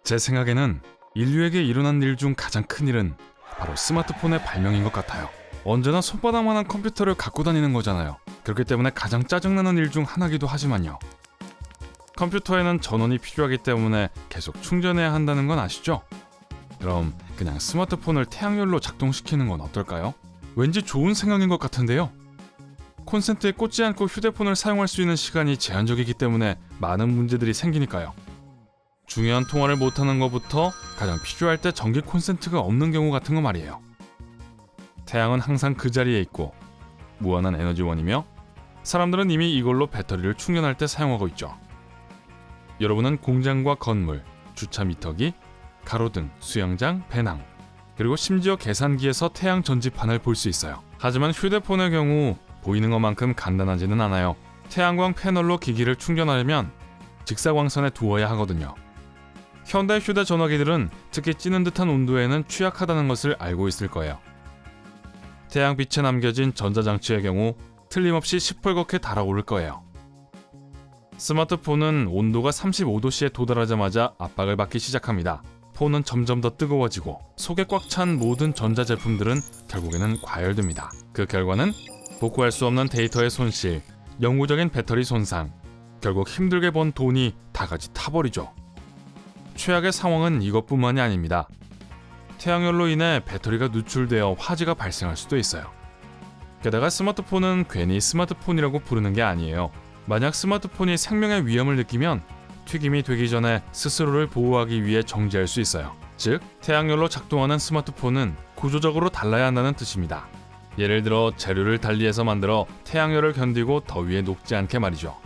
제 생각에는 인류에게 일어난 일 중 가장 큰 일은 바로 스마트폰의 발명인 것 같아요. 언제나 손바닥만한 컴퓨터를 갖고 다니는 거잖아요. 그렇기 때문에 가장 짜증나는 일 중 하나기도 하지만요. 컴퓨터에는 전원이 필요하기 때문에 계속 충전해야 한다는 건 아시죠? 그럼 그냥 스마트폰을 태양열로 작동시키는 건 어떨까요? 왠지 좋은 생각인 것 같은데요. 콘센트에 꽂지 않고 휴대폰을 사용할 수 있는 시간이 제한적이기 때문에 많은 문제들이 생기니까요. 중요한 통화를 못하는 것부터 가장 필요할 때 전기 콘센트가 없는 경우 같은 거 말이에요. 태양은 항상 그 자리에 있고 무한한 에너지원이며 사람들은 이미 이걸로 배터리를 충전할 때 사용하고 있죠. 여러분은 공장과 건물, 주차 미터기, 가로등, 수영장, 배낭, 그리고 심지어 계산기에서 태양 전지판을 볼 수 있어요. 하지만 휴대폰의 경우 보이는 것만큼 간단하지는 않아요. 태양광 패널로 기기를 충전하려면 직사광선에 두어야 하거든요. 현대 휴대전화기들은 특히 찌는 듯한 온도에는 취약하다는 것을 알고 있을 거예요. 태양빛에 남겨진 전자장치의 경우 틀림없이 시뻘겋게 달아오를 거예요. 스마트폰은 온도가 35도씨에 도달하자마자 압박을 받기 시작합니다. 폰은 점점 더 뜨거워지고 속에 꽉 찬 모든 전자제품들은 결국에는 과열됩니다. 그 결과는 복구할 수 없는 데이터의 손실, 영구적인 배터리 손상, 결국 힘들게 번 돈이 다 같이 타버리죠. 최악의 상황은 이것뿐만이 아닙니다. 태양열로 인해 배터리가 누출되어 화재가 발생할 수도 있어요. 게다가 스마트폰은 괜히 스마트폰이라고 부르는 게 아니에요. 만약 스마트폰이 생명의 위험을 느끼면 튀김이 되기 전에 스스로를 보호하기 위해 정지할 수 있어요. 즉, 태양열로 작동하는 스마트폰은 구조적으로 달라야 한다는 뜻입니다. 예를 들어 재료를 달리해서 만들어 태양열을 견디고 더위에 녹지 않게 말이죠.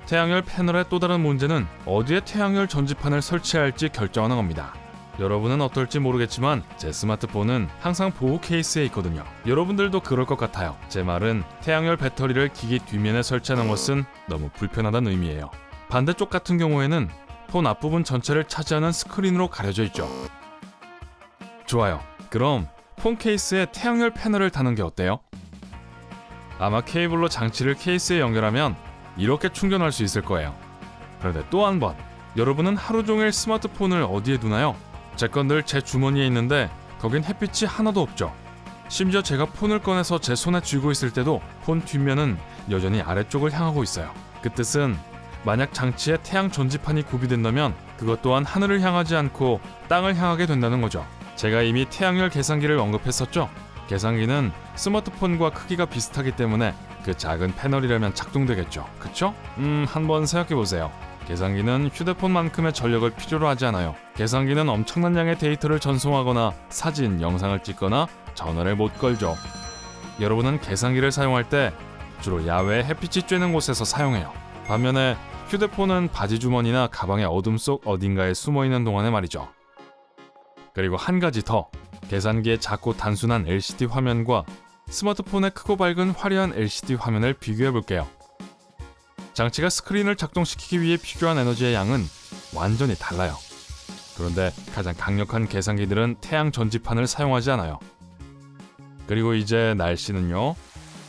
태양열 패널의 또 다른 문제는 어디에 태양열 전지판을 설치할지 결정하는 겁니다. 여러분은 어떨지 모르겠지만 제 스마트폰은 항상 보호 케이스에 있거든요. 여러분들도 그럴 것 같아요. 제 말은 태양열 배터리를 기기 뒷면에 설치하는 것은 너무 불편하다는 의미예요. 반대쪽 같은 경우에는 폰 앞부분 전체를 차지하는 스크린으로 가려져 있죠. 좋아요. 그럼 폰 케이스에 태양열 패널을 다는 게 어때요? 아마 케이블로 장치를 케이스에 연결하면 이렇게 충전할 수 있을 거예요. 그런데 또 한 번, 여러분은 하루 종일 스마트폰을 어디에 두나요? 제 건 늘 제 주머니에 있는데 거긴 햇빛이 하나도 없죠. 심지어 제가 폰을 꺼내서 제 손에 쥐고 있을 때도 폰 뒷면은 여전히 아래쪽을 향하고 있어요. 그 뜻은 만약 장치에 태양 전지판이 구비된다면 그것 또한 하늘을 향하지 않고 땅을 향하게 된다는 거죠. 제가 이미 태양열 계산기를 언급했었죠. 계산기는 스마트폰과 크기가 비슷하기 때문에 그 작은 패널이라면 작동되겠죠. 그쵸? 한번 생각해보세요. 계산기는 휴대폰만큼의 전력을 필요로 하지 않아요. 계산기는 엄청난 양의 데이터를 전송하거나 사진, 영상을 찍거나 전화를 못 걸죠. 여러분은 계산기를 사용할 때 주로 야외에 햇빛이 쬐는 곳에서 사용해요. 반면에 휴대폰은 바지 주머니나 가방의 어둠 속 어딘가에 숨어있는 동안에 말이죠. 그리고 한 가지 더, 계산기의 작고 단순한 LCD 화면과 스마트폰의 크고 밝은 화려한 LCD 화면을 비교해 볼게요. 장치가 스크린을 작동시키기 위해 필요한 에너지의 양은 완전히 달라요. 그런데 가장 강력한 계산기들은 태양 전지판을 사용하지 않아요. 그리고 이제 날씨는요.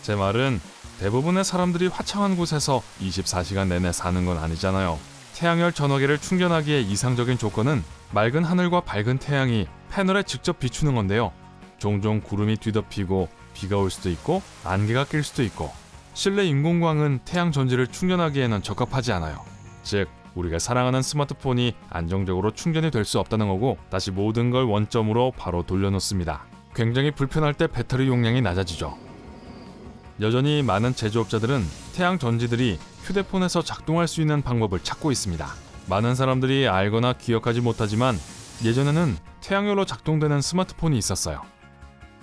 제 말은 대부분의 사람들이 화창한 곳에서 24시간 내내 사는 건 아니잖아요. 태양열 전화기를 충전하기에 이상적인 조건은 맑은 하늘과 밝은 태양이 패널에 직접 비추는 건데요. 종종 구름이 뒤덮이고 비가 올 수도 있고 안개가 낄 수도 있고 실내 인공광은 태양 전지를 충전하기에는 적합하지 않아요. 즉, 우리가 사랑하는 스마트폰이 안정적으로 충전이 될 수 없다는 거고 다시 모든 걸 원점으로 바로 돌려놓습니다. 굉장히 불편할 때 배터리 용량이 낮아지죠. 여전히 많은 제조업자들은 태양 전지들이 휴대폰에서 작동할 수 있는 방법을 찾고 있습니다. 많은 사람들이 알거나 기억하지 못하지만 예전에는 태양열로 작동되는 스마트폰이 있었어요.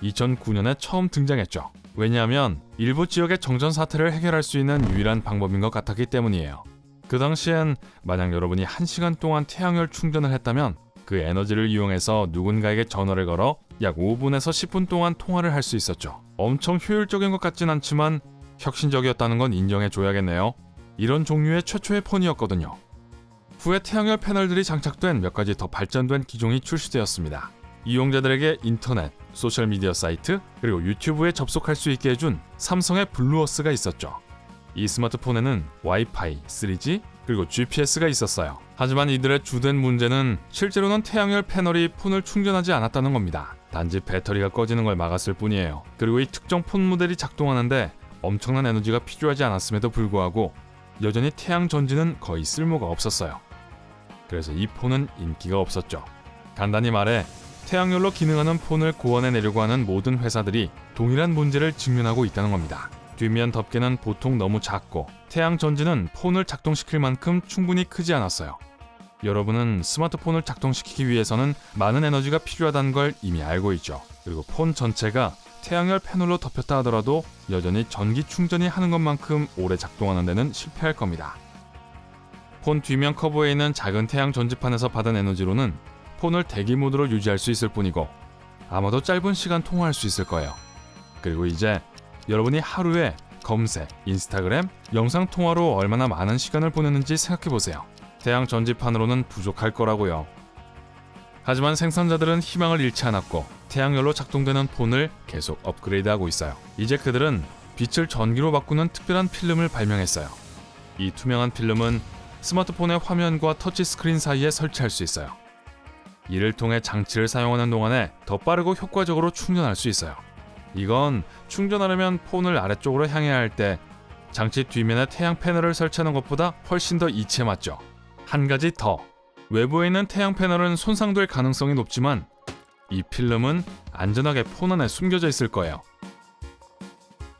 2009년에 처음 등장했죠. 왜냐하면 일부 지역의 정전 사태를 해결할 수 있는 유일한 방법인 것 같았기 때문이에요. 그 당시엔 만약 여러분이 1시간 동안 태양열 충전을 했다면 그 에너지를 이용해서 누군가에게 전화를 걸어 약 5분에서 10분 동안 통화를 할 수 있었죠. 엄청 효율적인 것 같진 않지만 혁신적이었다는 건 인정해줘야겠네요. 이런 종류의 최초의 폰이었거든요. 후에 태양열 패널들이 장착된 몇 가지 더 발전된 기종이 출시되었습니다. 이용자들에게 인터넷, 소셜미디어 사이트, 그리고 유튜브에 접속할 수 있게 해준 삼성의 블루어스가 있었죠. 이 스마트폰에는 와이파이, 3G, 그리고 GPS가 있었어요. 하지만 이들의 주된 문제는 실제로는 태양열 패널이 폰을 충전하지 않았다는 겁니다. 단지 배터리가 꺼지는 걸 막았을 뿐이에요. 그리고 이 특정 폰 모델이 작동하는데 엄청난 에너지가 필요하지 않았음에도 불구하고 여전히 태양 전지는 거의 쓸모가 없었어요. 그래서 이 폰은 인기가 없었죠. 간단히 말해 태양열로 기능하는 폰을 고안해내려고 하는 모든 회사들이 동일한 문제를 직면하고 있다는 겁니다. 뒷면 덮개는 보통 너무 작고 태양 전지는 폰을 작동시킬 만큼 충분히 크지 않았어요. 여러분은 스마트폰을 작동시키기 위해서는 많은 에너지가 필요하다는 걸 이미 알고 있죠. 그리고 폰 전체가 태양열 패널로 덮였다 하더라도 여전히 전기 충전이 하는 것만큼 오래 작동하는 데는 실패할 겁니다. 폰 뒷면 커버에 있는 작은 태양 전지판에서 받은 에너지로는 폰을 대기 모드로 유지할 수 있을 뿐이고 아마도 짧은 시간 통화할 수 있을 거예요. 그리고 이제 여러분이 하루에 검색, 인스타그램, 영상 통화로 얼마나 많은 시간을 보내는지 생각해보세요. 태양 전지판으로는 부족할 거라고요. 하지만 생산자들은 희망을 잃지 않았고 태양열로 작동되는 폰을 계속 업그레이드하고 있어요. 이제 그들은 빛을 전기로 바꾸는 특별한 필름을 발명했어요. 이 투명한 필름은 스마트폰의 화면과 터치스크린 사이에 설치할 수 있어요. 이를 통해 장치를 사용하는 동안에 더 빠르고 효과적으로 충전할 수 있어요. 이건 충전하려면 폰을 아래쪽으로 향해야 할 때 장치 뒷면에 태양 패널을 설치하는 것보다 훨씬 더 이치에 맞죠. 한 가지 더, 외부에 있는 태양 패널은 손상될 가능성이 높지만 이 필름은 안전하게 폰 안에 숨겨져 있을 거예요.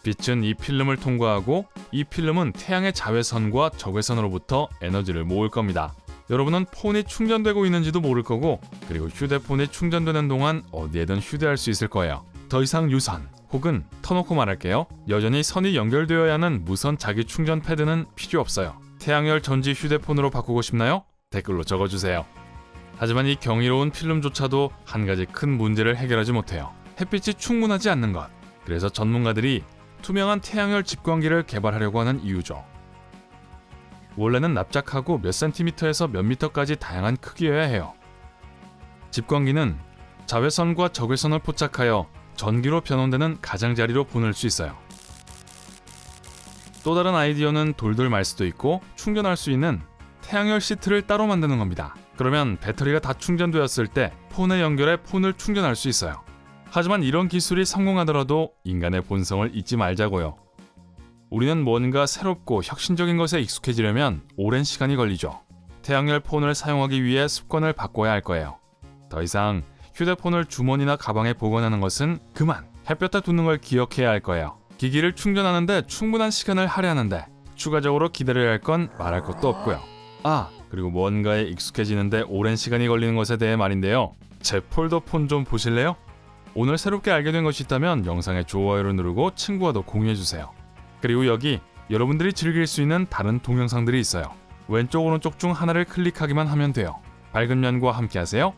빛은 이 필름을 통과하고 이 필름은 태양의 자외선과 적외선으로부터 에너지를 모을 겁니다. 여러분은 폰이 충전되고 있는지도 모를 거고 그리고 휴대폰이 충전되는 동안 어디에든 휴대할 수 있을 거예요. 더 이상 유선 혹은 터놓고 말할게요. 여전히 선이 연결되어야 하는 무선 자기 충전 패드는 필요 없어요. 태양열 전지 휴대폰으로 바꾸고 싶나요? 댓글로 적어주세요. 하지만 이 경이로운 필름조차도 한 가지 큰 문제를 해결하지 못해요. 햇빛이 충분하지 않는 것. 그래서 전문가들이 투명한 태양열 집광기를 개발하려고 하는 이유죠. 원래는 납작하고 몇 센티미터에서 몇 미터까지 다양한 크기여야 해요. 집광기는 자외선과 적외선을 포착하여 전기로 변환되는 가장자리로 보낼 수 있어요. 또 다른 아이디어는 돌돌 말 수도 있고 충전할 수 있는 태양열 시트를 따로 만드는 겁니다. 그러면 배터리가 다 충전되었을 때 폰에 연결해 폰을 충전할 수 있어요. 하지만 이런 기술이 성공하더라도 인간의 본성을 잊지 말자고요. 우리는 뭔가 새롭고 혁신적인 것에 익숙해지려면 오랜 시간이 걸리죠. 태양열 폰을 사용하기 위해 습관을 바꿔야 할 거예요. 더 이상 휴대폰을 주머니나 가방에 보관하는 것은 그만! 햇볕에 두는 걸 기억해야 할 거예요. 기기를 충전하는데 충분한 시간을 할애하는데 추가적으로 기다려야 할 건 말할 것도 없고요. 그리고 뭔가에 익숙해지는데 오랜 시간이 걸리는 것에 대해 말인데요. 제 폴더폰 좀 보실래요? 오늘 새롭게 알게 된 것이 있다면 영상에 좋아요를 누르고 친구와도 공유해주세요. 그리고 여기 여러분들이 즐길 수 있는 다른 동영상들이 있어요. 왼쪽 오른쪽 중 하나를 클릭하기만 하면 돼요. 밝은 면과 함께 하세요.